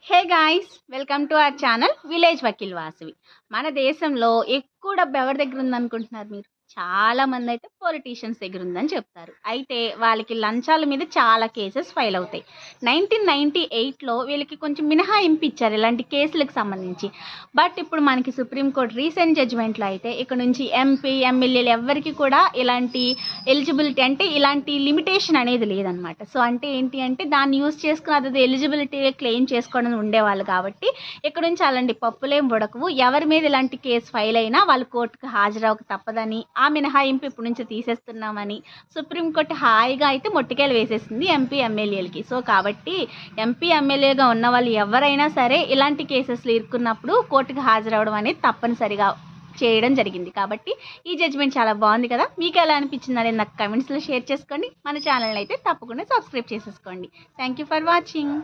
Hey guys, welcome to our channel village Vakeel Vasavi. మన దేశంలో ఎక్కువ డబ్బు ఎవరి దగ్గర ఉందనుకుంటున్నారు మీరు? చాలా మంది అయితే పొలిటీషియన్స్ దగ్గర ఉందని చెప్తారు. అయితే వాళ్ళకి లంచాల మీద చాలా కేసెస్ ఫైల్ అవుతాయి. 1998లో వీళ్ళకి కొంచెం మినహాయింపు ఇచ్చారు ఇలాంటి కేసులకు సంబంధించి. బట్ ఇప్పుడు మనకి సుప్రీంకోర్టు రీసెంట్ జడ్జిమెంట్లో అయితే ఇక్కడ నుంచి ఎంపీ ఎమ్మెల్యేలు ఎవరికి కూడా ఇలాంటి ఎలిజిబిలిటీ అంటే ఇలాంటి లిమిటేషన్ అనేది లేదనమాట. సో అంటే ఏంటి అంటే దాన్ని యూజ్ చేసుకుని అది ఎలిజిబిలిటీ క్లెయిమ్ చేసుకోవడం ఉండేవాళ్ళు కాబట్టి ఇక్కడ నుంచి అలాంటి పప్పులేం ఉడకవు. ఎవరి మీద ఇలాంటి కేసు ఫైల్ అయినా వాళ్ళు కోర్టుకు హాజరవ్వక తప్పదని, ఆ మినహాయింపు ఇప్పుడు నుంచి తీసేస్తున్నామని సుప్రీంకోర్టు హాయిగా అయితే మొట్టికాయలు వేసేసింది ఎంపీ ఎమ్మెల్యేలకి. సో కాబట్టి ఎంపీ ఎమ్మెల్యేగా ఉన్న వాళ్ళు ఎవరైనా సరే ఇలాంటి కేసెస్లో ఇరుక్కున్నప్పుడు కోర్టుకు హాజరవడం అనేది తప్పనిసరిగా చేయడం జరిగింది. కాబట్టి ఈ జడ్జిమెంట్ చాలా బాగుంది కదా. మీకు ఎలా అనిపించింది అనేది నాకు కమెంట్స్లో షేర్ చేసుకోండి. మన ఛానల్ని అయితే తప్పకుండా సబ్స్క్రైబ్ చేసేసుకోండి. Thank you for watching.